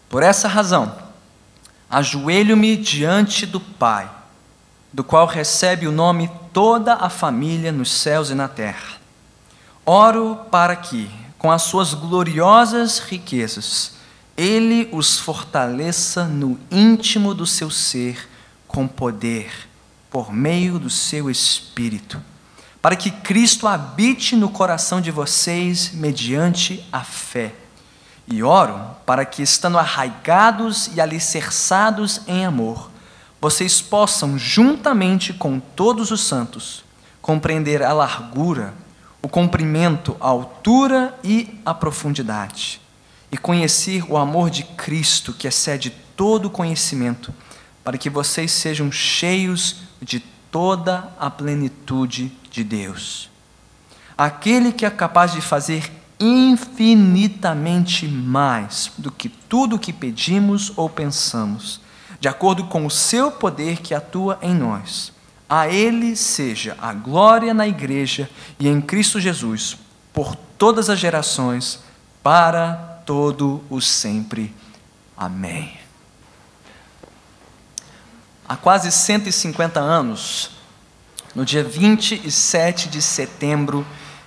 Por essa razão, ajoelho-me diante do Pai, do qual recebe o nome toda a família nos céus e na terra. Oro para que, com as suas gloriosas riquezas, Ele os fortaleça no íntimo do seu ser com poder, por meio do seu Espírito, para que Cristo habite no coração de vocês mediante a fé. E oro para que, estando arraigados e alicerçados em amor, vocês possam, juntamente com todos os santos, compreender a largura, o comprimento, a altura e a profundidade, e conhecer o amor de Cristo, que excede todo conhecimento, para que vocês sejam cheios de toda a plenitude de Deus. Aquele que é capaz de fazer infinitamente mais do que tudo o que pedimos ou pensamos, de acordo com o seu poder que atua em nós. A Ele seja a glória na Igreja e em Cristo Jesus, por todas as gerações, para todo o sempre. Amém. Há quase 150 anos, no dia 27 de setembro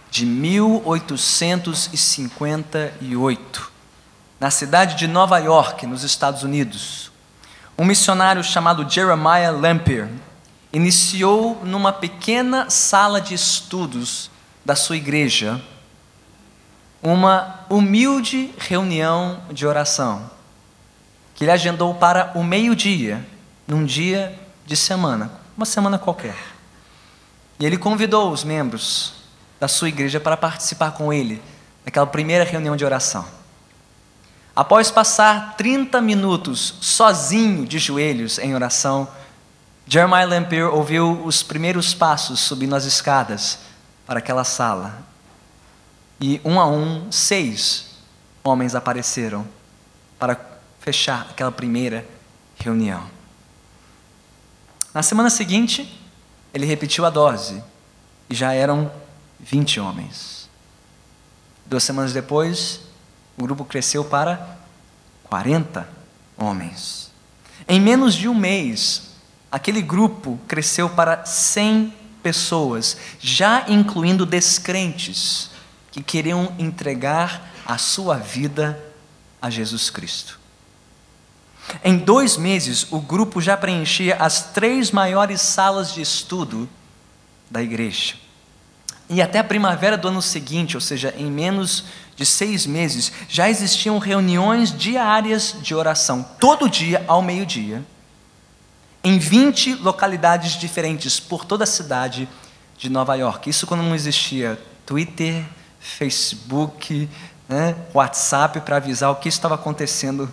de 1858, na cidade de Nova York, nos Estados Unidos, um missionário chamado Jeremiah Lampier iniciou numa pequena sala de estudos da sua igreja uma humilde reunião de oração, que ele agendou para o meio-dia, num dia de semana, uma semana qualquer. E ele convidou os membros da sua igreja para participar com ele naquela primeira reunião de oração. Após passar 30 minutos sozinho de joelhos em oração, Jeremiah Lampier ouviu os primeiros passos subindo as escadas para aquela sala. E um a um, 6 homens apareceram para fechar aquela primeira reunião. Na semana seguinte, ele repetiu a dose e já eram 20 homens. 2 semanas depois, o grupo cresceu para 40 homens. Em menos de um mês, aquele grupo cresceu para 100 pessoas, já incluindo descrentes que queriam entregar a sua vida a Jesus Cristo. Em 2 meses, o grupo já preenchia as 3 maiores salas de estudo da igreja. E até a primavera do ano seguinte, ou seja, em menos de 6 meses, já existiam reuniões diárias de oração, todo dia ao meio-dia, em 20 localidades diferentes por toda a cidade de Nova York. Isso quando não existia Twitter, Facebook, WhatsApp para avisar o que estava acontecendo,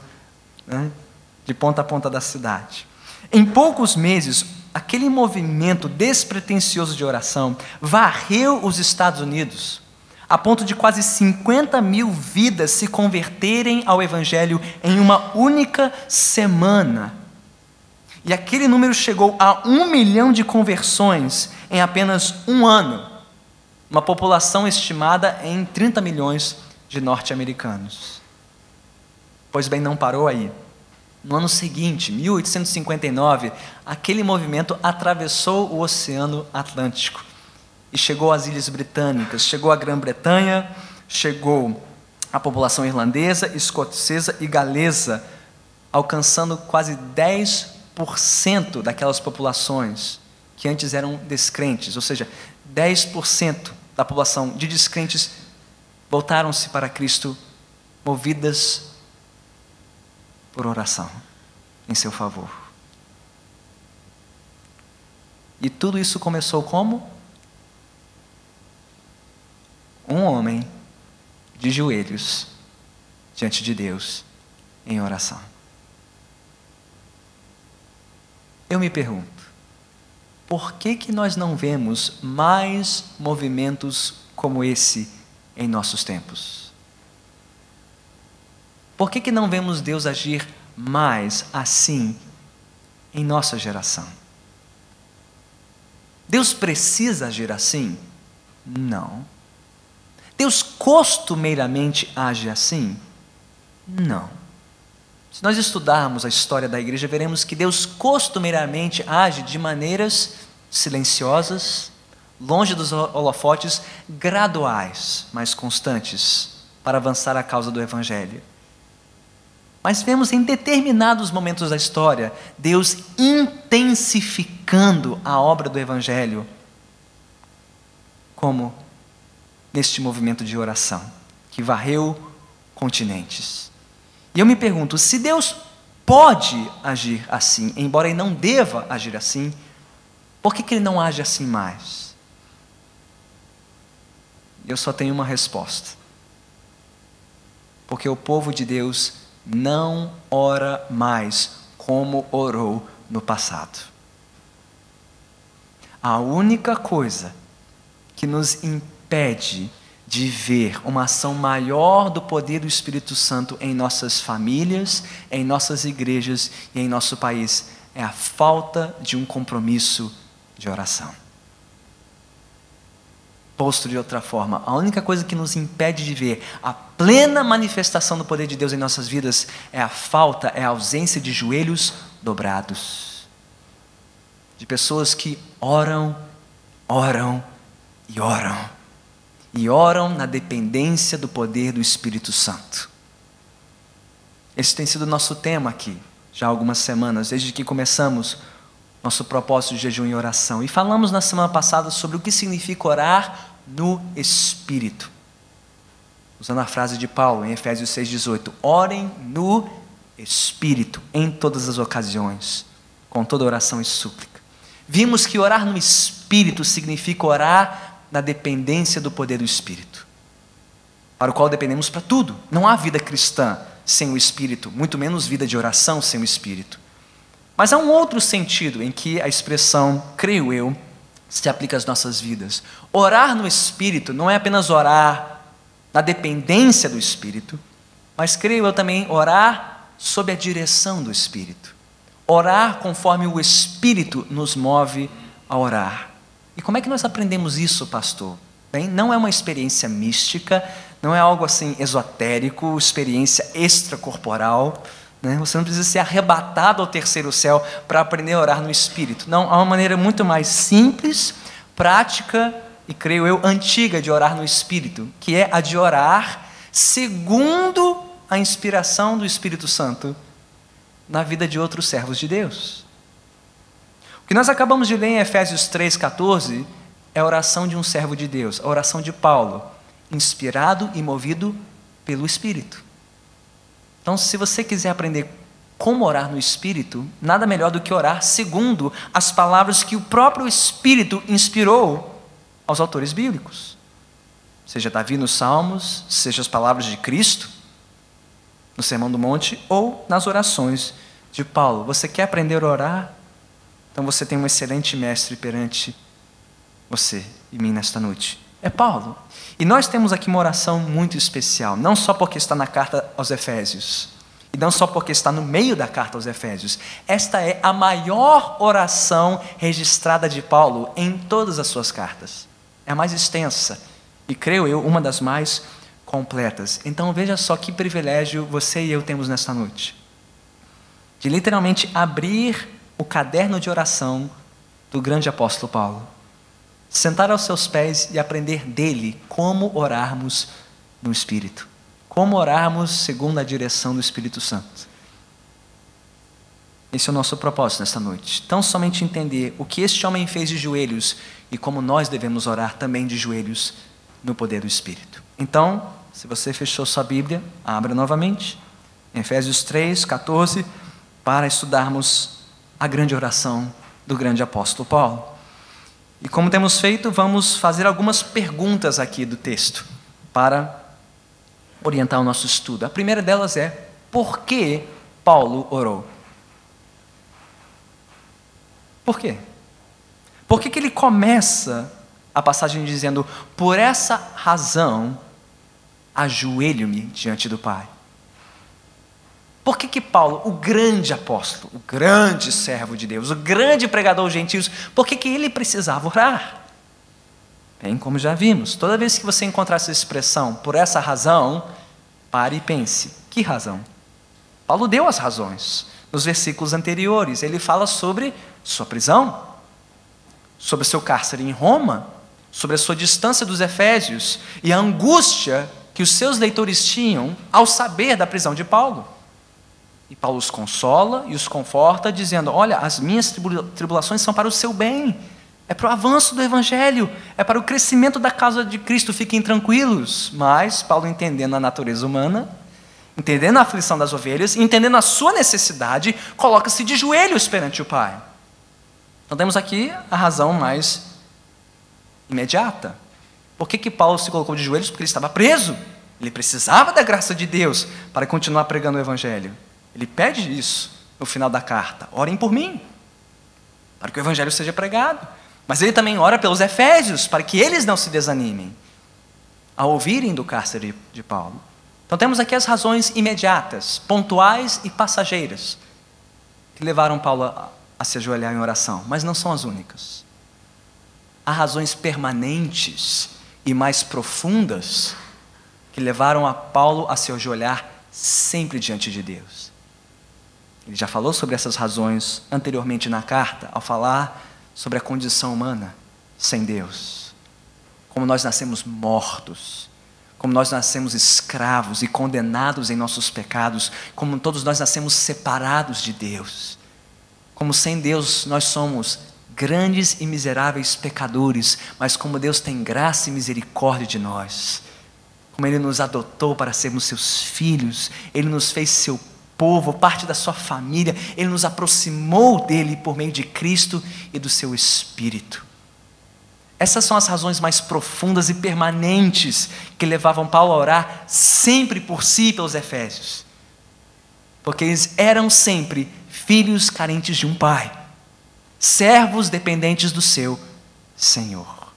de ponta a ponta da cidade. Em poucos meses, aquele movimento despretensioso de oração varreu os Estados Unidos, a ponto de quase 50 mil vidas se converterem ao Evangelho em uma única semana. E aquele número chegou a 1 milhão de conversões em apenas um ano, uma população estimada em 30 milhões de norte-americanos. Pois bem, não parou aí. No ano seguinte, 1859, aquele movimento atravessou o Oceano Atlântico e chegou às Ilhas Britânicas, chegou à Grã-Bretanha, chegou à população irlandesa, escocesa e galesa, alcançando quase 10% daquelas populações que antes eram descrentes, ou seja, 10% da população de descrentes voltaram-se para Cristo, movidas por oração em seu favor. E tudo isso começou como? Um homem de joelhos diante de Deus em oração. Eu me pergunto, por que nós não vemos mais movimentos como esse em nossos tempos? Por que não vemos Deus agir mais assim em nossa geração? Deus precisa agir assim? Não. Deus costumeiramente age assim? Não. Se nós estudarmos a história da igreja, veremos que Deus costumeiramente age de maneiras silenciosas, longe dos holofotes, graduais, mas constantes, para avançar a causa do Evangelho. Mas vemos em determinados momentos da história, Deus intensificando a obra do Evangelho, como neste movimento de oração, que varreu continentes. E eu me pergunto, se Deus pode agir assim, embora Ele não deva agir assim, por que Ele não age assim mais? Eu só tenho uma resposta. Porque o povo de Deus não ora mais como orou no passado. A única coisa que nos impede de ver uma ação maior do poder do Espírito Santo em nossas famílias, em nossas igrejas e em nosso país é a falta de um compromisso de oração. Posto de outra forma, a única coisa que nos impede de ver a plena manifestação do poder de Deus em nossas vidas é a falta, é a ausência de joelhos dobrados. De pessoas que oram, oram e oram. E oram na dependência do poder do Espírito Santo. Esse tem sido o nosso tema aqui, já há algumas semanas, desde que começamos nosso propósito de jejum e oração. E falamos na semana passada sobre o que significa orar no Espírito. Usando a frase de Paulo em Efésios 6,18. Orem no Espírito, em todas as ocasiões, com toda oração e súplica. Vimos que orar no Espírito significa orar na dependência do poder do Espírito, para o qual dependemos para tudo. Não há vida cristã sem o Espírito, muito menos vida de oração sem o Espírito. Mas há um outro sentido em que a expressão, creio eu, se aplica às nossas vidas. Orar no Espírito não é apenas orar na dependência do Espírito, mas creio eu também orar sob a direção do Espírito. Orar conforme o Espírito nos move a orar. E como é que nós aprendemos isso, pastor? Bem, não é uma experiência mística, não é algo assim esotérico, experiência extracorporal, né? Você não precisa ser arrebatado ao terceiro céu para aprender a orar no Espírito. Não, há uma maneira muito mais simples, prática e, creio eu, antiga de orar no Espírito, que é a de orar segundo a inspiração do Espírito Santo na vida de outros servos de Deus. O que nós acabamos de ler em Efésios 3,14 é a oração de um servo de Deus, a oração de Paulo, inspirado e movido pelo Espírito. Então, se você quiser aprender como orar no Espírito, nada melhor do que orar segundo as palavras que o próprio Espírito inspirou aos autores bíblicos. Seja Davi nos Salmos, seja as palavras de Cristo no Sermão do Monte ou nas orações de Paulo. Você quer aprender a orar? Então você tem um excelente mestre perante você e mim nesta noite. É Paulo. E nós temos aqui uma oração muito especial, não só porque está na carta aos Efésios, e não só porque está no meio da carta aos Efésios. Esta é a maior oração registrada de Paulo em todas as suas cartas. É a mais extensa e, creio eu, uma das mais completas. Então veja só que privilégio você e eu temos nesta noite, de literalmente abrir o caderno de oração do grande apóstolo Paulo, sentar aos seus pés e aprender dele como orarmos no Espírito, como orarmos segundo a direção do Espírito Santo. Esse é o nosso propósito nesta noite. Tão somente entender o que este homem fez de joelhos e como nós devemos orar também de joelhos no poder do Espírito. Então, se você fechou sua Bíblia, abra novamente, em Efésios 3,14, para estudarmos a grande oração do grande apóstolo Paulo. E como temos feito, vamos fazer algumas perguntas aqui do texto, para orientar o nosso estudo. A primeira delas é, por que Paulo orou? Por quê? Por que ele começa a passagem dizendo, por essa razão, ajoelho-me diante do Pai? Por que Paulo, o grande apóstolo, o grande servo de Deus, o grande pregador aos gentios, por que ele precisava orar? Bem, como já vimos, toda vez que você encontrar essa expressão, por essa razão, pare e pense, que razão? Paulo deu as razões. Nos versículos anteriores, ele fala sobre sua prisão, sobre seu cárcere em Roma, sobre a sua distância dos Efésios e a angústia que os seus leitores tinham ao saber da prisão de Paulo. E Paulo os consola e os conforta, dizendo: olha, as minhas tribulações são para o seu bem, é para o avanço do Evangelho, é para o crescimento da causa de Cristo, fiquem tranquilos. Mas Paulo, entendendo a natureza humana, entendendo a aflição das ovelhas, entendendo a sua necessidade, coloca-se de joelhos perante o Pai. Então temos aqui a razão mais imediata. Por que Paulo se colocou de joelhos? Porque ele estava preso. Ele precisava da graça de Deus para continuar pregando o Evangelho. Ele pede isso no final da carta: orem por mim, para que o Evangelho seja pregado. Mas ele também ora pelos Efésios, para que eles não se desanimem ao ouvirem do cárcere de Paulo. Então temos aqui as razões imediatas, pontuais e passageiras, que levaram Paulo a se ajoelhar em oração, mas não são as únicas. Há razões permanentes e mais profundas que levaram a Paulo a se ajoelhar sempre diante de Deus. Ele já falou sobre essas razões anteriormente na carta, ao falar sobre a condição humana sem Deus, como nós nascemos mortos, como nós nascemos escravos e condenados em nossos pecados, como todos nós nascemos separados de Deus, como sem Deus nós somos grandes e miseráveis pecadores, mas como Deus tem graça e misericórdia de nós, como Ele nos adotou para sermos seus filhos, Ele nos fez seu povo, parte da sua família, Ele nos aproximou dEle por meio de Cristo e do seu Espírito. Essas são as razões mais profundas e permanentes que levavam Paulo a orar sempre por si e pelos Efésios, porque eles eram sempre filhos carentes de um pai, servos dependentes do seu Senhor.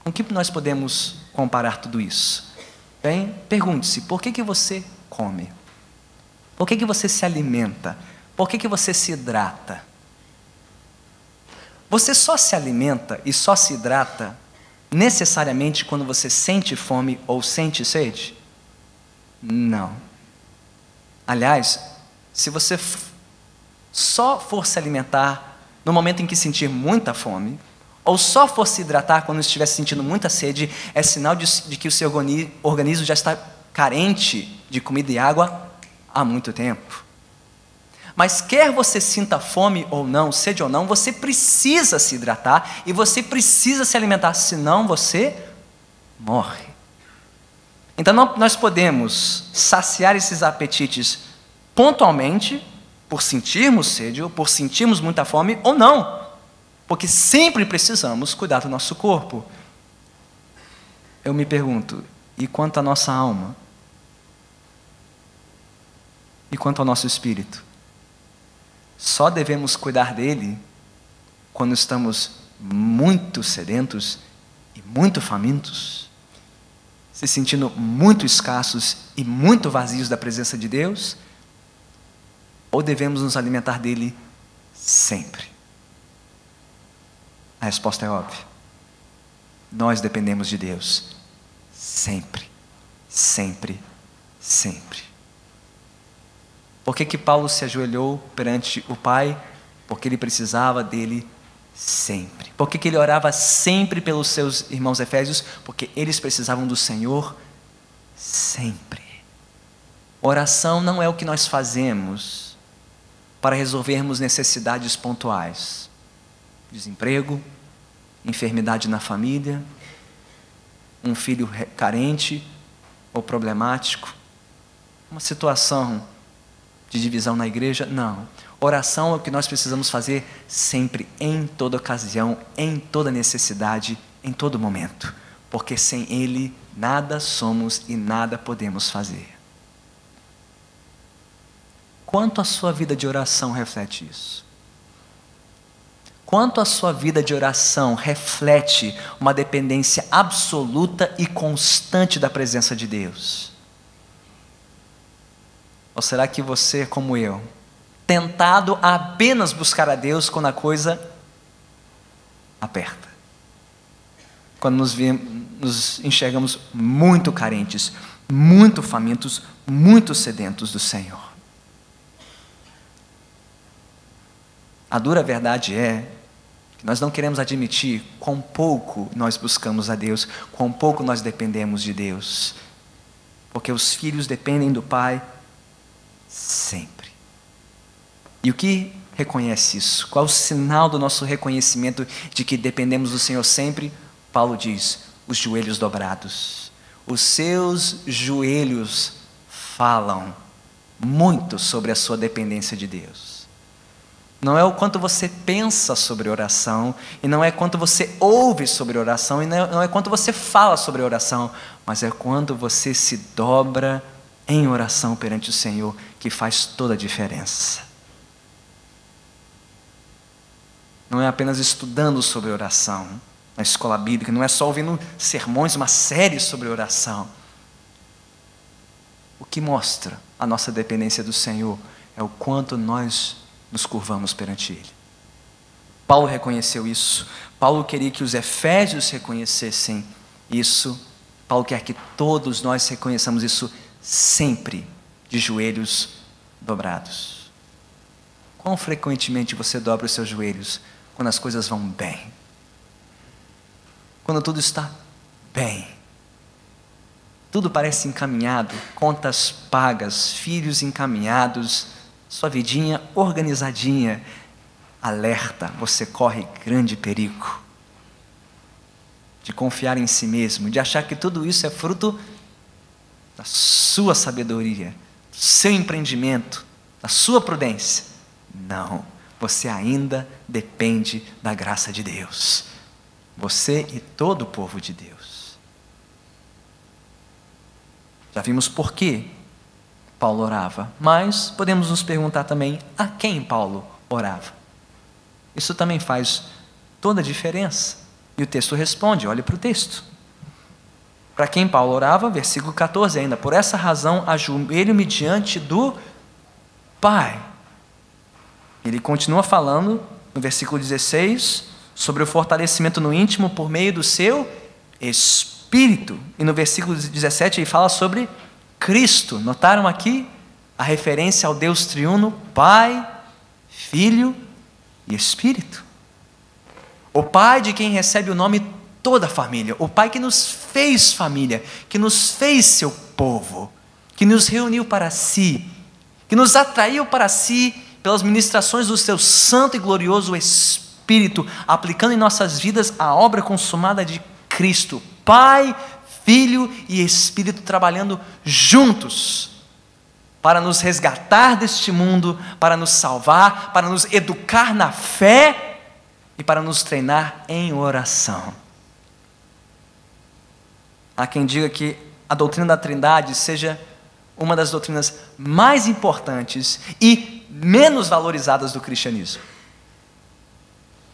Com que nós podemos comparar tudo isso? Bem, pergunte-se: por que você come? Por que você se alimenta? Por que você se hidrata? Você só se alimenta e só se hidrata necessariamente quando você sente fome ou sente sede? Não. Aliás, se você só for se alimentar no momento em que sentir muita fome, ou só for se hidratar quando estiver sentindo muita sede, é sinal de que o seu organismo já está carente de comida e água há muito tempo. Mas quer você sinta fome ou não, sede ou não, você precisa se hidratar e você precisa se alimentar, senão você morre. Então nós podemos saciar esses apetites pontualmente, por sentirmos sede ou por sentirmos muita fome, ou não, porque sempre precisamos cuidar do nosso corpo. Eu me pergunto: e quanto à nossa alma? E quanto ao nosso espírito? Só devemos cuidar dele quando estamos muito sedentos e muito famintos, se sentindo muito escassos e muito vazios da presença de Deus? Ou devemos nos alimentar dele sempre? A resposta é óbvia. Nós dependemos de Deus sempre, sempre, sempre. Por que Paulo se ajoelhou perante o Pai? Porque ele precisava dele sempre. Por que ele orava sempre pelos seus irmãos efésios? Porque eles precisavam do Senhor sempre. Oração não é o que nós fazemos para resolvermos necessidades pontuais. Desemprego, enfermidade na família, um filho carente ou problemático, uma situação de divisão na igreja. Não. Oração é o que nós precisamos fazer sempre, em toda ocasião, em toda necessidade, em todo momento, porque sem Ele nada somos e nada podemos fazer. Quanto a sua vida de oração reflete isso? Quanto a sua vida de oração reflete uma dependência absoluta e constante da presença de Deus? Ou será que você, como eu, tentado a apenas buscar a Deus quando a coisa aperta? Quando nos enxergamos muito carentes, muito famintos, muito sedentos do Senhor. A dura verdade é que nós não queremos admitir quão pouco nós buscamos a Deus, quão pouco nós dependemos de Deus. Porque os filhos dependem do Pai sempre. E o que reconhece isso? Qual é o sinal do nosso reconhecimento de que dependemos do Senhor sempre? Paulo diz: os joelhos dobrados. Os seus joelhos falam muito sobre a sua dependência de Deus. Não é o quanto você pensa sobre oração, e não é quanto você ouve sobre oração, e não é quanto você fala sobre oração, mas é quando você se dobra em oração perante o Senhor que faz toda a diferença. Não é apenas estudando sobre oração na escola bíblica, não é só ouvindo sermões, uma série sobre oração. O que mostra a nossa dependência do Senhor é o quanto nós nos curvamos perante Ele. Paulo reconheceu isso. Paulo queria que os efésios reconhecessem isso. Paulo quer que todos nós reconheçamos isso sempre, de joelhos dobrados. Quão frequentemente você dobra os seus joelhos quando as coisas vão bem? Quando tudo está bem. Tudo parece encaminhado, contas pagas, filhos encaminhados, sua vidinha organizadinha. Alerta, você corre grande perigo de confiar em si mesmo, de achar que tudo isso é fruto da sua sabedoria, do seu empreendimento, da sua prudência. Não, você ainda depende da graça de Deus. Você e todo o povo de Deus. Já vimos por que Paulo orava, mas podemos nos perguntar também a quem Paulo orava. Isso também faz toda a diferença. E o texto responde, olhe para o texto. Para quem Paulo orava, versículo 14 ainda: por essa razão ajoelho-me diante do Pai. Ele continua falando no versículo 16 sobre o fortalecimento no íntimo por meio do seu Espírito. E no versículo 17 ele fala sobre Cristo. Notaram aqui a referência ao Deus triuno, Pai, Filho e Espírito. O Pai de quem recebe o nome toda a família. O Pai que nos fez família, que nos fez seu povo, que nos reuniu para si, que nos atraiu para si pelas ministrações do seu santo e glorioso Espírito, aplicando em nossas vidas a obra consumada de Cristo. Pai, Filho e Espírito trabalhando juntos para nos resgatar deste mundo, para nos salvar, para nos educar na fé e para nos treinar em oração. Há quem diga que a doutrina da Trindade seja uma das doutrinas mais importantes e menos valorizadas do cristianismo.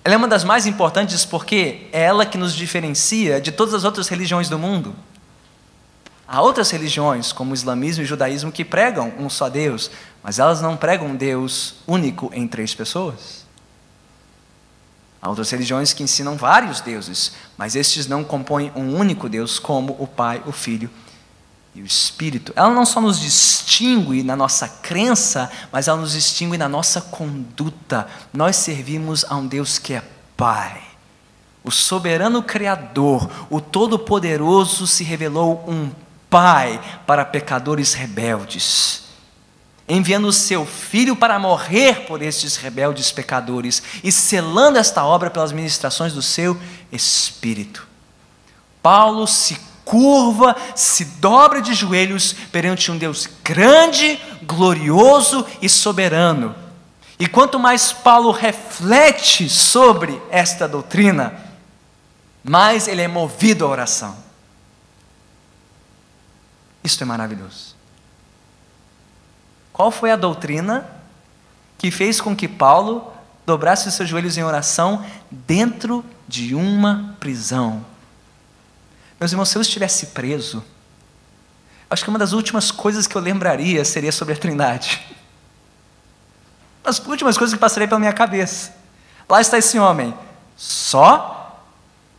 Ela é uma das mais importantes porque é ela que nos diferencia de todas as outras religiões do mundo. Há outras religiões, como o islamismo e o judaísmo, que pregam um só Deus, mas elas não pregam um Deus único em 3 pessoas. Há outras religiões que ensinam vários deuses, mas estes não compõem um único Deus, como o Pai, o Filho e o Espírito. Ela não só nos distingue na nossa crença, mas ela nos distingue na nossa conduta. Nós servimos a um Deus que é Pai. O soberano Criador, o Todo-Poderoso, se revelou um Pai para pecadores rebeldes, enviando o seu Filho para morrer por estes rebeldes pecadores e selando esta obra pelas ministrações do seu Espírito. Paulo se curva, se dobra de joelhos perante um Deus grande, glorioso e soberano. E quanto mais Paulo reflete sobre esta doutrina, mais ele é movido à oração. Isto é maravilhoso. Qual foi a doutrina que fez com que Paulo dobrasse os seus joelhos em oração dentro de uma prisão? Meus irmãos, se eu estivesse preso, acho que uma das últimas coisas que eu lembraria seria sobre a Trindade. As últimas coisas que passaria pela minha cabeça. Lá está esse homem, só,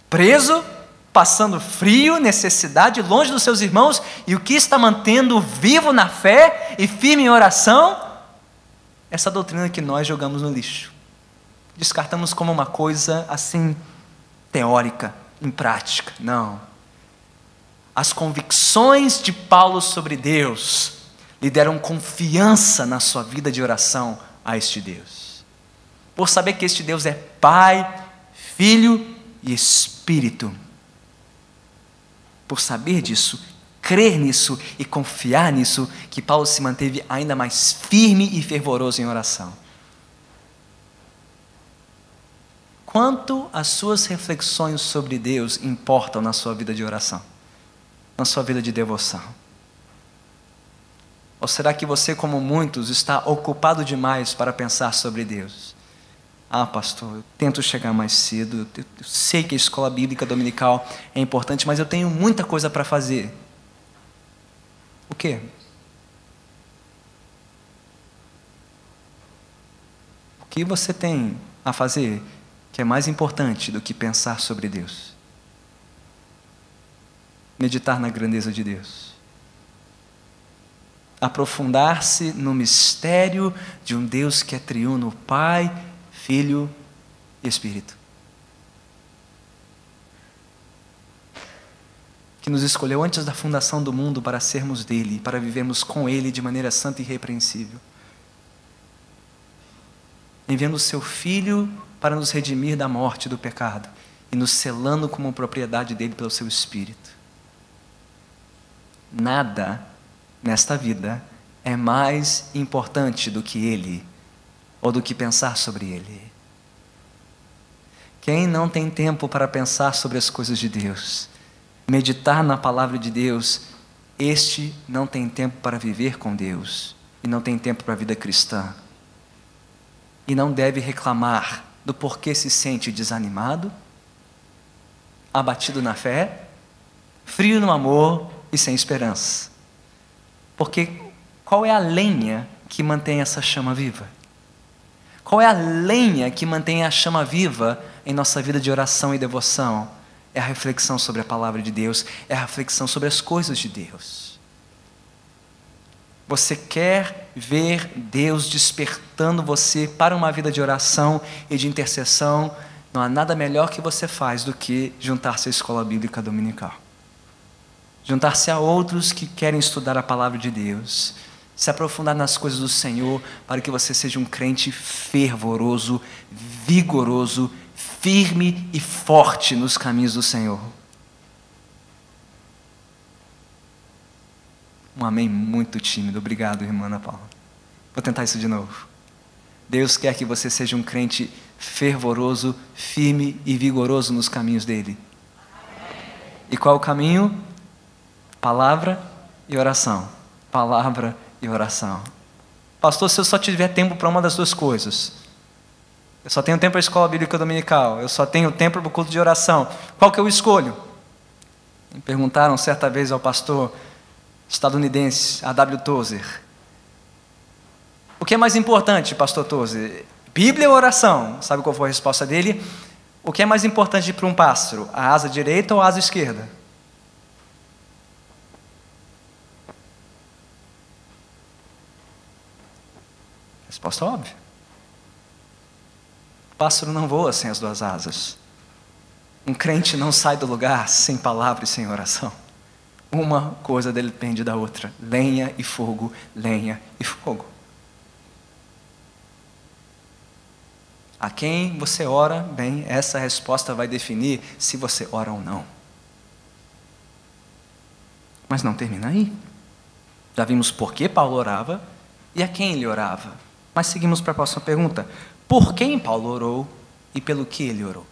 preso, passando frio, necessidade, longe dos seus irmãos, e o que está mantendo vivo na fé e firme em oração? Essa doutrina que nós jogamos no lixo. Descartamos como uma coisa assim, teórica, imprática. Não. As convicções de Paulo sobre Deus lhe deram confiança na sua vida de oração a este Deus. Por saber que este Deus é Pai, Filho e Espírito. Por saber disso, crer nisso e confiar nisso, que Paulo se manteve ainda mais firme e fervoroso em oração. Quanto as suas reflexões sobre Deus importam na sua vida de oração, na sua vida de devoção? Ou será que você, como muitos, está ocupado demais para pensar sobre Deus? Ah, pastor, eu tento chegar mais cedo, eu sei que a escola bíblica dominical é importante, mas eu tenho muita coisa para fazer. O quê? O que você tem a fazer que é mais importante do que pensar sobre Deus? Meditar na grandeza de Deus. Aprofundar-se no mistério de um Deus que é triuno, Pai, Filho e Espírito. Que nos escolheu antes da fundação do mundo para sermos dele, para vivermos com ele de maneira santa e irrepreensível. Enviando o seu Filho para nos redimir da morte e do pecado, e nos selando como propriedade dele pelo seu Espírito. Nada nesta vida é mais importante do que ele, ou do que pensar sobre ele. Quem não tem tempo para pensar sobre as coisas de Deus, meditar na palavra de Deus, este não tem tempo para viver com Deus, e não tem tempo para a vida cristã. E não deve reclamar do porquê se sente desanimado, abatido na fé, frio no amor e sem esperança. Porque qual é a lenha que mantém essa chama viva? Qual é a lenha que mantém a chama viva em nossa vida de oração e devoção? É a reflexão sobre a palavra de Deus, é a reflexão sobre as coisas de Deus. Você quer ver Deus despertando você para uma vida de oração e de intercessão? Não há nada melhor que você faz do que juntar-se à escola bíblica dominical. Juntar-se a outros que querem estudar a palavra de Deus. Se aprofundar nas coisas do Senhor, para que você seja um crente fervoroso, vigoroso, firme e forte nos caminhos do Senhor. Um amém muito tímido. Obrigado, irmã Ana Paula. Vou tentar isso de novo. Deus quer que você seja um crente fervoroso, firme e vigoroso nos caminhos dele. E qual é o caminho? Palavra e oração. Palavra e oração. Pastor, se eu só tiver tempo para uma das duas coisas, eu só tenho tempo para a escola bíblica dominical, eu só tenho tempo para o culto de oração, qual que eu escolho? Me perguntaram certa vez ao pastor estadunidense, A.W. Tozer, o que é mais importante, pastor Tozer? Bíblia ou oração? Sabe qual foi a resposta dele? O que é mais importante para um pássaro? A asa direita ou a asa esquerda? Resposta óbvia. O pássaro não voa sem as duas asas. Um crente não sai do lugar sem palavra e sem oração. Uma coisa depende da outra. Lenha e fogo, lenha e fogo. A quem você ora, bem, essa resposta vai definir se você ora ou não. Mas não termina aí. Já vimos por que Paulo orava e a quem ele orava. Mas seguimos para a próxima pergunta. Por quem Paulo orou e pelo que ele orou?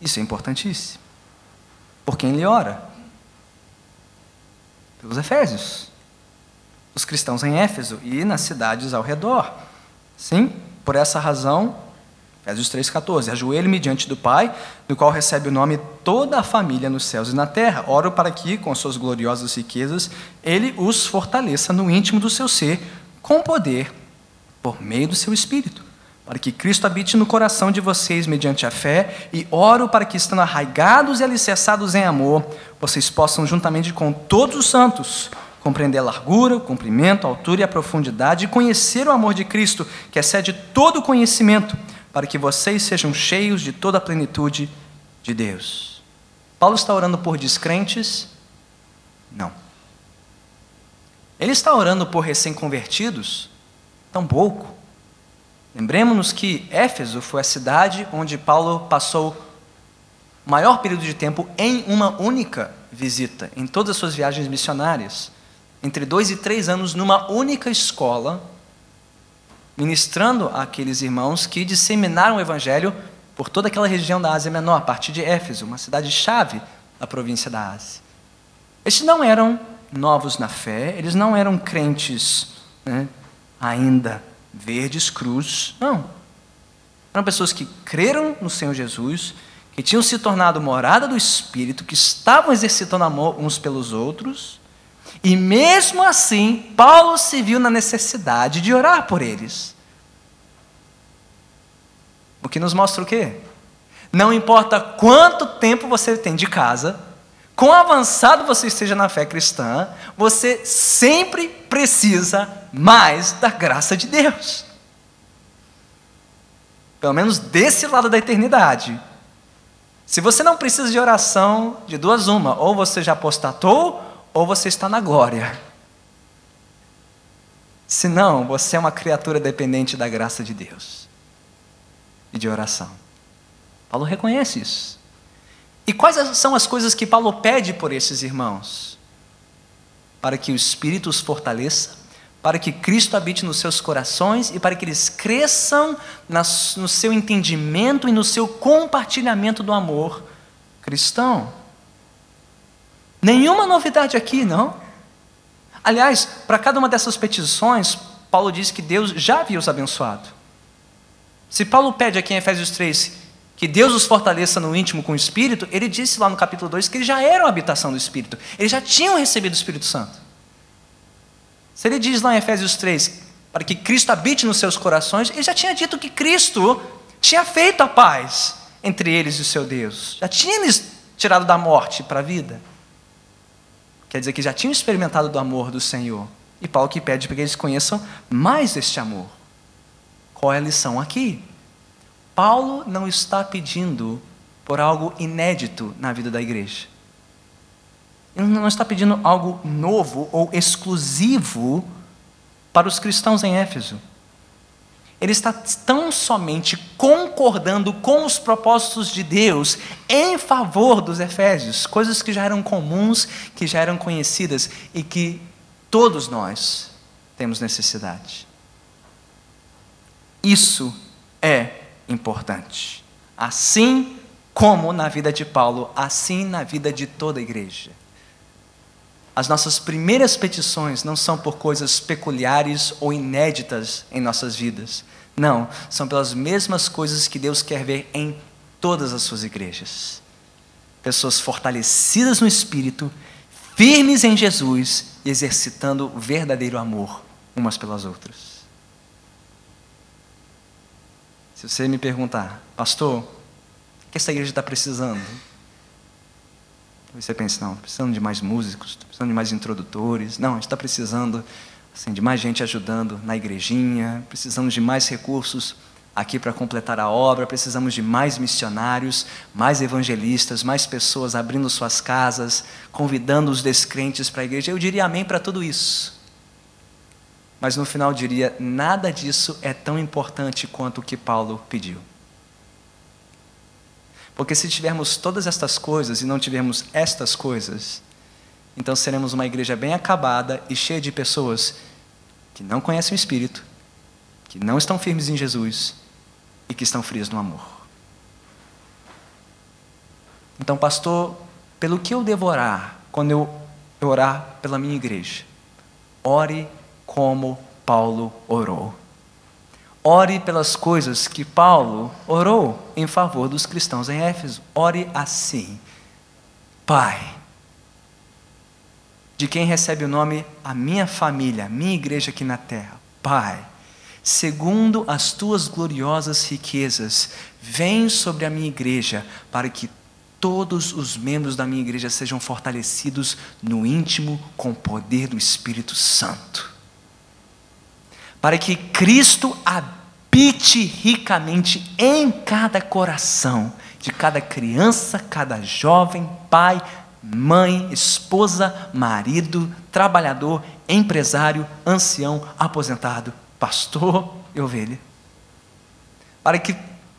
Isso é importantíssimo. Por quem ele ora? Pelos efésios. Os cristãos em Éfeso e nas cidades ao redor. Sim, por essa razão, Efésios 3,14, ajoelho-me diante do Pai, do qual recebe o nome toda a família nos céus e na terra. Oro para que, com suas gloriosas riquezas, Ele os fortaleça no íntimo do seu ser, com poder, por meio do seu Espírito, para que Cristo habite no coração de vocês mediante a fé, e oro para que, estando arraigados e alicerçados em amor, vocês possam, juntamente com todos os santos, compreender a largura, o comprimento, a altura e a profundidade, e conhecer o amor de Cristo, que excede todo o conhecimento, para que vocês sejam cheios de toda a plenitude de Deus. Paulo está orando por descrentes? Não. Ele está orando por recém-convertidos? Tampouco. Lembremos-nos que Éfeso foi a cidade onde Paulo passou o maior período de tempo em uma única visita, em todas as suas viagens missionárias, entre 2 e 3 anos numa única escola, ministrando àqueles irmãos que disseminaram o evangelho por toda aquela região da Ásia Menor, a partir de Éfeso, uma cidade-chave da província da Ásia. Estes não eram novos na fé, eles não eram crentes, ainda verdes, cruz, não. Eram pessoas que creram no Senhor Jesus, que tinham se tornado morada do Espírito, que estavam exercitando amor uns pelos outros, e mesmo assim, Paulo se viu na necessidade de orar por eles. O que nos mostra o quê? Não importa quanto tempo você tem de casa, quão avançado você esteja na fé cristã, você sempre precisa mais da graça de Deus. Pelo menos desse lado da eternidade. Se você não precisa de oração, de duas uma, ou você já apostatou, ou você está na glória. Se não, você é uma criatura dependente da graça de Deus e de oração. Paulo reconhece isso. E quais são as coisas que Paulo pede por esses irmãos? Para que o Espírito os fortaleça, para que Cristo habite nos seus corações e para que eles cresçam no seu entendimento e no seu compartilhamento do amor cristão. Nenhuma novidade aqui, não? Aliás, para cada uma dessas petições, Paulo diz que Deus já havia os abençoado. Se Paulo pede aqui em Efésios 3 que Deus os fortaleça no íntimo com o Espírito, ele disse lá no capítulo 2 que eles já eram a habitação do Espírito, eles já tinham recebido o Espírito Santo. Se ele diz lá em Efésios 3, para que Cristo habite nos seus corações, ele já tinha dito que Cristo tinha feito a paz entre eles e o seu Deus, já tinha eles tirado da morte para a vida. Quer dizer que já tinham experimentado do amor do Senhor. E Paulo que pede para que eles conheçam mais deste amor. Qual é a lição aqui? Paulo não está pedindo por algo inédito na vida da igreja. Ele não está pedindo algo novo ou exclusivo para os cristãos em Éfeso. Ele está tão somente concordando com os propósitos de Deus em favor dos efésios, coisas que já eram comuns, que já eram conhecidas e que todos nós temos necessidade. Isso é importante. Assim como na vida de Paulo, assim na vida de toda a igreja. As nossas primeiras petições não são por coisas peculiares ou inéditas em nossas vidas. Não, são pelas mesmas coisas que Deus quer ver em todas as suas igrejas. Pessoas fortalecidas no Espírito, firmes em Jesus e exercitando o verdadeiro amor umas pelas outras. Se você me perguntar, pastor, o que essa igreja está precisando? Você pensa, não, precisando de mais músicos, precisando de mais introdutores. Não, a gente está precisando assim, de mais gente ajudando na igrejinha, precisamos de mais recursos aqui para completar a obra, precisamos de mais missionários, mais evangelistas, mais pessoas abrindo suas casas, convidando os descrentes para a igreja. Eu diria amém para tudo isso. Mas no final eu diria, nada disso é tão importante quanto o que Paulo pediu. Porque se tivermos todas estas coisas e não tivermos estas coisas, então seremos uma igreja bem acabada e cheia de pessoas que não conhecem o Espírito, que não estão firmes em Jesus e que estão frias no amor. Então, pastor, pelo que eu devo orar quando eu orar pela minha igreja? Ore como Paulo orou. Ore pelas coisas que Paulo orou em favor dos cristãos em Éfeso. Ore assim: Pai, de quem recebe o nome a minha família, a minha igreja aqui na terra, Pai, segundo as tuas gloriosas riquezas, vem sobre a minha igreja, para que todos os membros da minha igreja sejam fortalecidos no íntimo com o poder do Espírito Santo. Para que Cristo habite ricamente em cada coração, de cada criança, cada jovem, pai, mãe, esposa, marido, trabalhador, empresário, ancião, aposentado, pastor e ovelha. Para que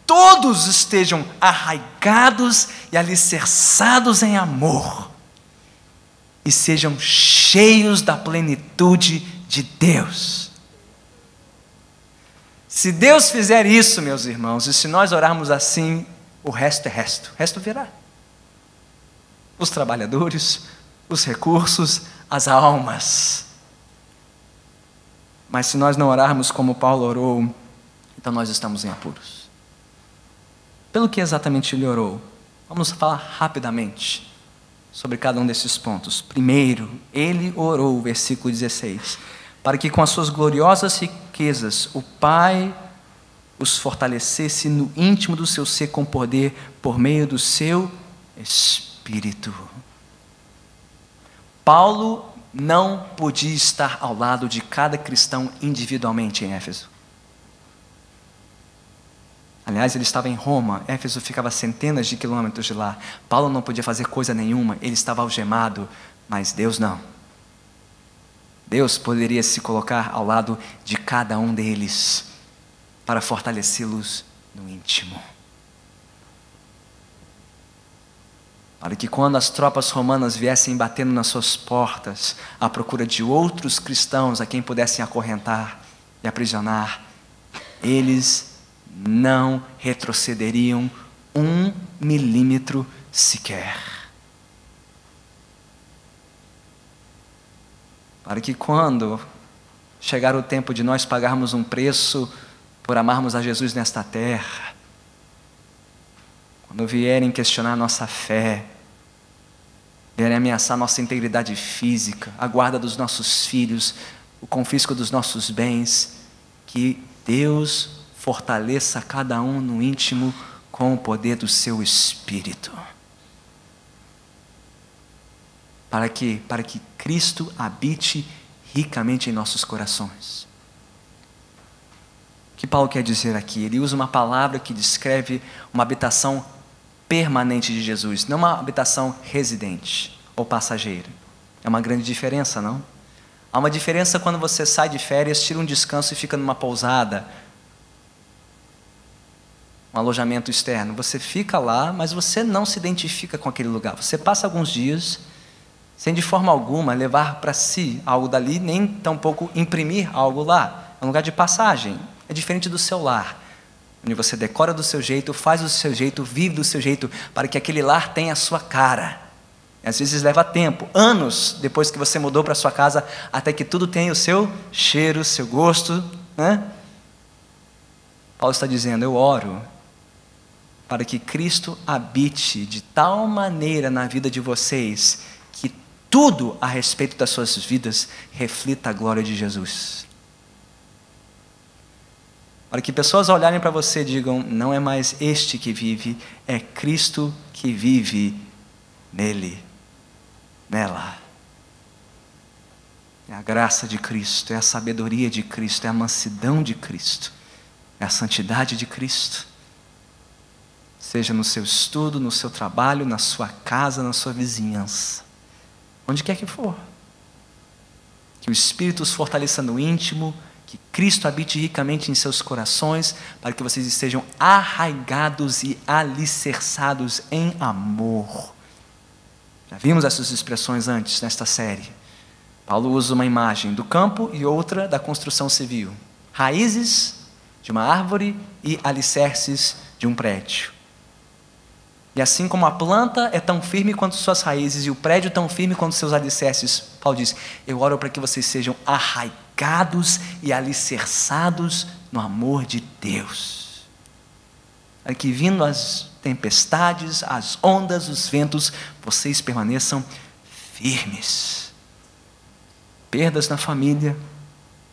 todos estejam arraigados e alicerçados em amor e sejam cheios da plenitude de Deus. Se Deus fizer isso, meus irmãos, e se nós orarmos assim, o resto é resto. O resto virá. Os trabalhadores, os recursos, as almas. Mas se nós não orarmos como Paulo orou, então nós estamos em apuros. Pelo que exatamente ele orou? Vamos falar rapidamente sobre cada um desses pontos. Primeiro, ele orou, versículo 16, para que com as suas gloriosas riquezas o Pai os fortalecesse no íntimo do seu ser com poder por meio do seu Espírito. Paulo não podia estar ao lado de cada cristão individualmente em Éfeso. Aliás, ele estava em Roma, Éfeso ficava a centenas de quilômetros de lá. Paulo não podia fazer coisa nenhuma, ele estava algemado, mas Deus não. Deus poderia se colocar ao lado de cada um deles para fortalecê-los no íntimo. Para que quando as tropas romanas viessem batendo nas suas portas, à procura de outros cristãos a quem pudessem acorrentar e aprisionar, eles não retrocederiam 1 milímetro sequer. Para que quando chegar o tempo de nós pagarmos um preço por amarmos a Jesus nesta terra, quando vierem questionar nossa fé, vierem ameaçar nossa integridade física, a guarda dos nossos filhos, o confisco dos nossos bens, que Deus fortaleça cada um no íntimo com o poder do seu Espírito. Para que Cristo habite ricamente em nossos corações. O que Paulo quer dizer aqui? Ele usa uma palavra que descreve uma habitação permanente de Jesus, não uma habitação residente ou passageira. É uma grande diferença, não? Há uma diferença quando você sai de férias, tira um descanso e fica numa pousada, um alojamento externo. Você fica lá, mas você não se identifica com aquele lugar. Você passa alguns dias sem de forma alguma levar para si algo dali, nem tampouco imprimir algo lá. É um lugar de passagem. É diferente do seu lar, onde você decora do seu jeito, faz do seu jeito, vive do seu jeito, para que aquele lar tenha a sua cara. E às vezes leva tempo, anos depois que você mudou para a sua casa, até que tudo tenha o seu cheiro, o seu gosto, né? Paulo está dizendo, eu oro para que Cristo habite de tal maneira na vida de vocês, que tudo a respeito das suas vidas reflita a glória de Jesus. Para que pessoas olharem para você e digam, não é mais este que vive, é Cristo que vive nele, nela. É a graça de Cristo, é a sabedoria de Cristo, é a mansidão de Cristo, é a santidade de Cristo. Seja no seu estudo, no seu trabalho, na sua casa, na sua vizinhança, onde quer que for. Que o Espírito os fortaleça no íntimo, que Cristo habite ricamente em seus corações, para que vocês estejam arraigados e alicerçados em amor. Já vimos essas expressões antes nesta série. Paulo usa uma imagem do campo e outra da construção civil. Raízes de uma árvore e alicerces de um prédio. E assim como a planta é tão firme quanto suas raízes e o prédio tão firme quanto seus alicerces, Paulo diz, eu oro para que vocês sejam arraigados e alicerçados no amor de Deus. Para que vindo as tempestades, as ondas, os ventos, vocês permaneçam firmes. Perdas na família,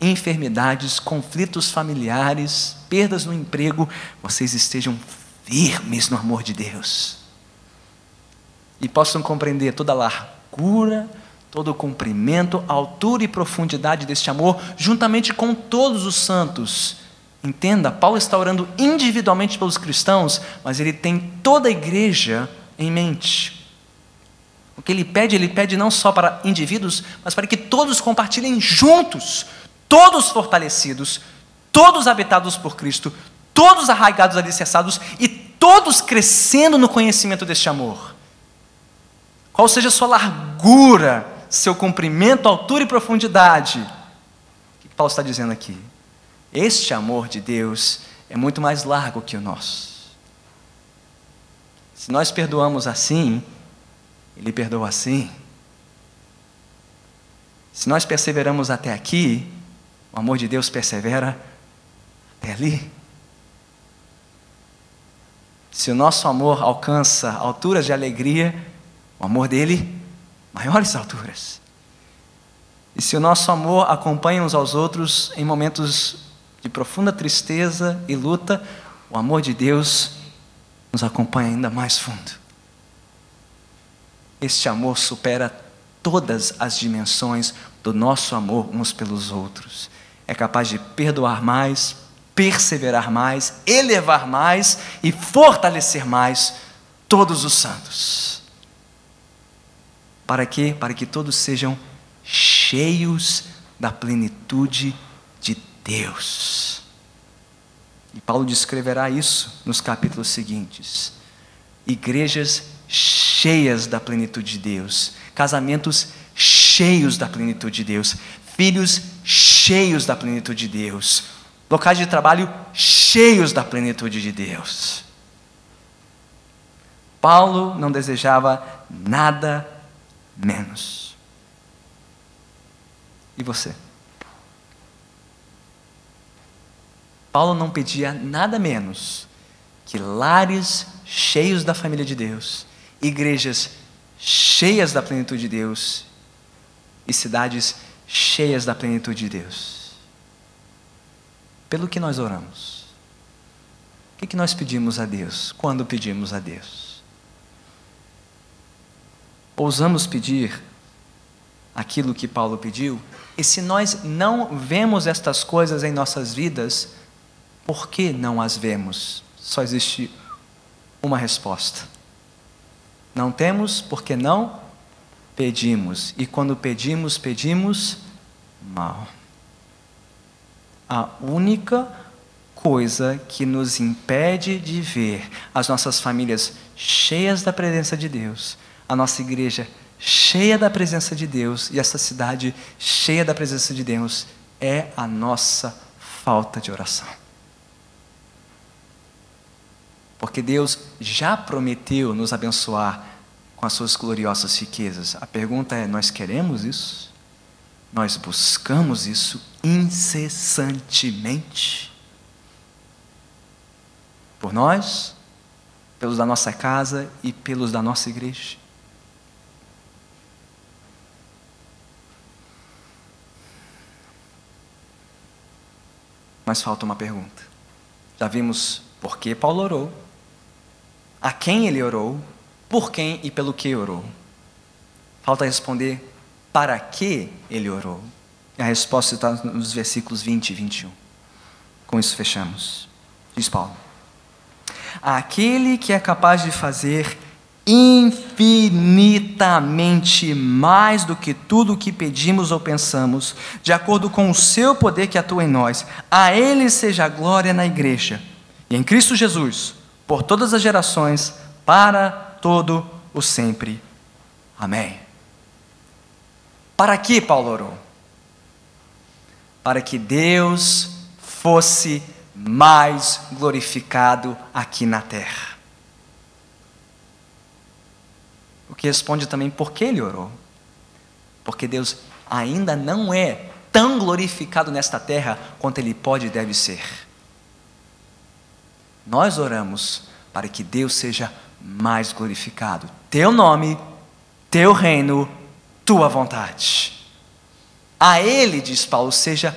enfermidades, conflitos familiares, perdas no emprego, vocês estejam firmes no amor de Deus. E possam compreender toda a largura, todo o comprimento, altura e profundidade deste amor, juntamente com todos os santos. Entenda, Paulo está orando individualmente pelos cristãos, mas ele tem toda a igreja em mente. O que ele pede não só para indivíduos, mas para que todos compartilhem juntos, todos fortalecidos, todos habitados por Cristo, todos arraigados, alicerçados e todos crescendo no conhecimento deste amor. Qual seja a sua largura, seu comprimento, altura e profundidade? O que Paulo está dizendo aqui? Este amor de Deus é muito mais largo que o nosso. Se nós perdoamos assim, Ele perdoa assim. Se nós perseveramos até aqui, o amor de Deus persevera até ali. Se o nosso amor alcança alturas de alegria, o amor dele, maiores alturas. E se o nosso amor acompanha uns aos outros em momentos de profunda tristeza e luta, o amor de Deus nos acompanha ainda mais fundo. Este amor supera todas as dimensões do nosso amor uns pelos outros. É capaz de perdoar mais, perseverar mais, elevar mais e fortalecer mais todos os santos. Para quê? Para que todos sejam cheios da plenitude de Deus. E Paulo descreverá isso nos capítulos seguintes. Igrejas cheias da plenitude de Deus, casamentos cheios da plenitude de Deus, filhos cheios da plenitude de Deus, locais de trabalho cheios da plenitude de Deus. Paulo não desejava nada menos. E você? Paulo não pedia nada menos que lares cheios da família de Deus, igrejas cheias da plenitude de Deus e cidades cheias da plenitude de Deus. Pelo que nós oramos? O que nós pedimos a Deus? Quando pedimos a Deus? Ousamos pedir aquilo que Paulo pediu? E se nós não vemos estas coisas em nossas vidas, por que não as vemos? Só existe uma resposta. Não temos porque não pedimos. E quando pedimos, pedimos mal. A única coisa que nos impede de ver as nossas famílias cheias da presença de Deus, a nossa igreja cheia da presença de Deus e essa cidade cheia da presença de Deus é a nossa falta de oração. Porque Deus já prometeu nos abençoar com as suas gloriosas riquezas. A pergunta é: nós queremos isso? Nós buscamos isso incessantemente? Por nós, pelos da nossa casa e pelos da nossa igreja? Mas falta uma pergunta. Já vimos por que Paulo orou, a quem ele orou, por quem e pelo que orou. Falta responder para que ele orou. E a resposta está nos versículos 20 e 21. Com isso fechamos. Diz Paulo: aquele que é capaz de fazer infinitamente mais do que tudo o que pedimos ou pensamos, de acordo com o seu poder que atua em nós, a Ele seja a glória na igreja e em Cristo Jesus, por todas as gerações, para todo o sempre. Amém. Para que Paulo orou? Para que Deus fosse mais glorificado aqui na terra. O que responde também por que ele orou. Porque Deus ainda não é tão glorificado nesta terra quanto Ele pode e deve ser. Nós oramos para que Deus seja mais glorificado. Teu nome, Teu reino, Tua vontade. A Ele, diz Paulo, seja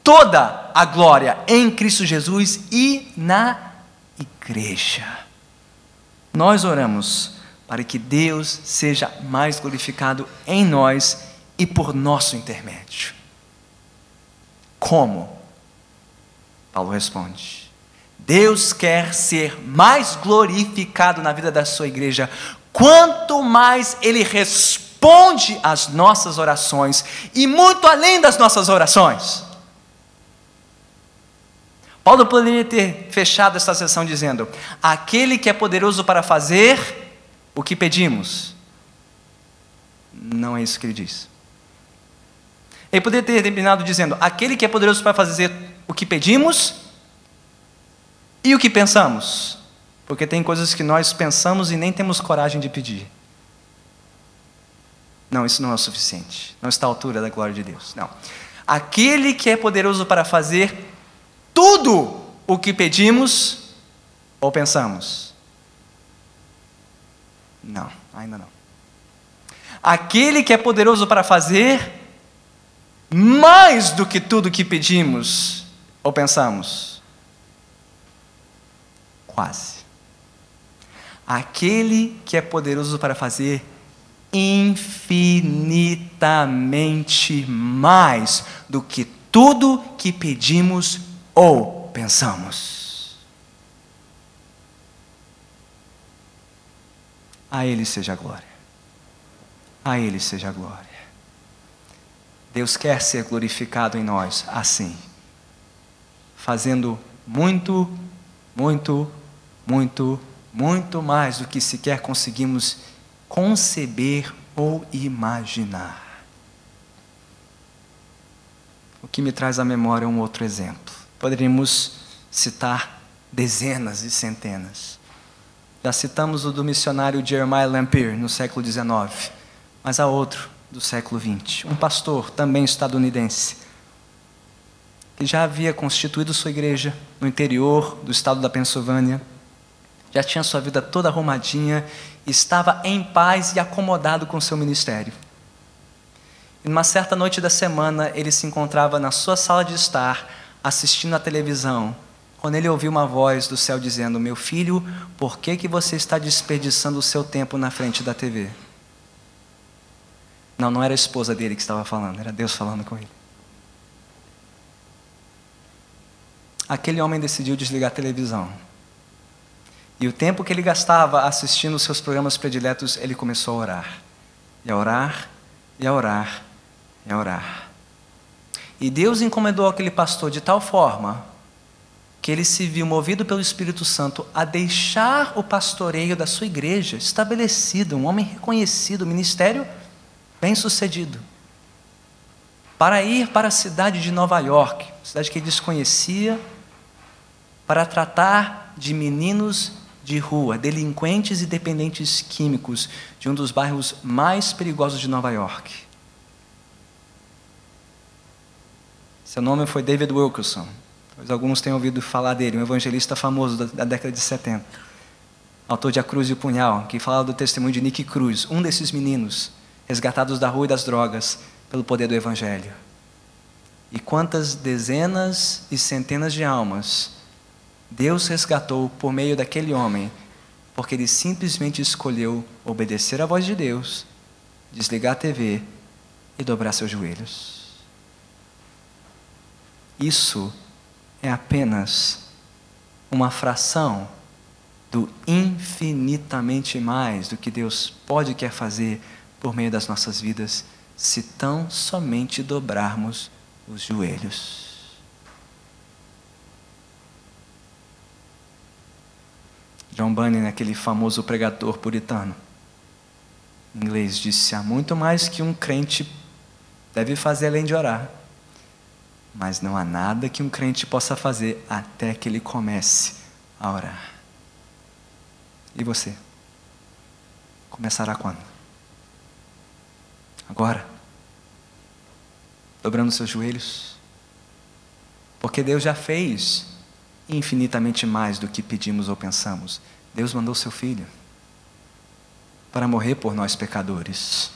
toda a glória em Cristo Jesus e na igreja. Nós oramos para que Deus seja mais glorificado em nós e por nosso intermédio. Como? Paulo responde: Deus quer ser mais glorificado na vida da sua igreja, quanto mais Ele responde às nossas orações, e muito além das nossas orações. Paulo poderia ter fechado esta sessão dizendo: aquele que é poderoso para fazer o que pedimos. Não é isso que ele diz. Ele poderia ter terminado dizendo: aquele que é poderoso para fazer o que pedimos e o que pensamos. Porque tem coisas que nós pensamos e nem temos coragem de pedir. Não, isso não é o suficiente. Não está à altura da glória de Deus. Não. Aquele que é poderoso para fazer tudo o que pedimos ou pensamos. Não, ainda não. Aquele que é poderoso para fazer mais do que tudo que pedimos ou pensamos. Quase. Aquele que é poderoso para fazer infinitamente mais do que tudo que pedimos ou pensamos. A Ele seja a glória. A Ele seja a glória. Deus quer ser glorificado em nós assim, fazendo muito, muito, muito, muito mais do que sequer conseguimos conceber ou imaginar. O que me traz à memória um outro exemplo. Poderíamos citar dezenas e centenas. Já citamos o do missionário Jeremiah Lampier, no século XIX, mas há outro do século XX, um pastor também estadunidense, que já havia constituído sua igreja no interior do estado da Pensilvânia, já tinha sua vida toda arrumadinha, estava em paz e acomodado com seu ministério. E numa certa noite da semana, ele se encontrava na sua sala de estar, assistindo à televisão, quando ele ouviu uma voz do céu dizendo: meu filho, por que você está desperdiçando o seu tempo na frente da TV? Não, não era a esposa dele que estava falando, era Deus falando com ele. Aquele homem decidiu desligar a televisão. E o tempo que ele gastava assistindo os seus programas prediletos, ele começou a orar. E a orar, e a orar, e a orar. E Deus encomendou aquele pastor de tal forma que ele se viu movido pelo Espírito Santo a deixar o pastoreio da sua igreja, estabelecido, um homem reconhecido, ministério bem-sucedido, para ir para a cidade de Nova York, cidade que ele desconhecia, para tratar de meninos de rua, delinquentes e dependentes químicos de um dos bairros mais perigosos de Nova York. Seu nome foi David Wilkerson. Talvez alguns tenham ouvido falar dele, um evangelista famoso da década de 70. Autor de A Cruz e o Punhal, que fala do testemunho de Nick Cruz, um desses meninos resgatados da rua e das drogas pelo poder do Evangelho. E quantas dezenas e centenas de almas Deus resgatou por meio daquele homem, porque ele simplesmente escolheu obedecer à voz de Deus, desligar a TV e dobrar seus joelhos. Isso é apenas uma fração do infinitamente mais do que Deus pode e quer fazer por meio das nossas vidas, se tão somente dobrarmos os joelhos. John Bunyan, aquele famoso pregador puritano em inglês, disse: há muito mais que um crente deve fazer além de orar, mas não há nada que um crente possa fazer até que ele comece a orar. E você? Começará quando? Agora? Dobrando seus joelhos? Porque Deus já fez infinitamente mais do que pedimos ou pensamos. Deus mandou seu Filho para morrer por nós pecadores,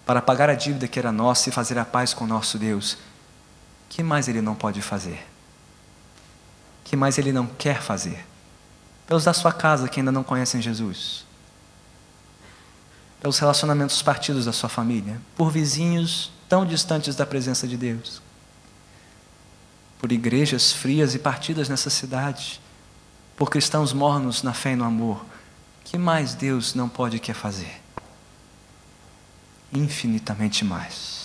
para pagar a dívida que era nossa e fazer a paz com o nosso Deus, que mais Ele não pode fazer? Que mais Ele não quer fazer? Pelos da sua casa que ainda não conhecem Jesus, pelos relacionamentos partidos da sua família, por vizinhos tão distantes da presença de Deus, por igrejas frias e partidas nessa cidade, por cristãos mornos na fé e no amor. Que mais Deus não pode e quer fazer? Infinitamente mais.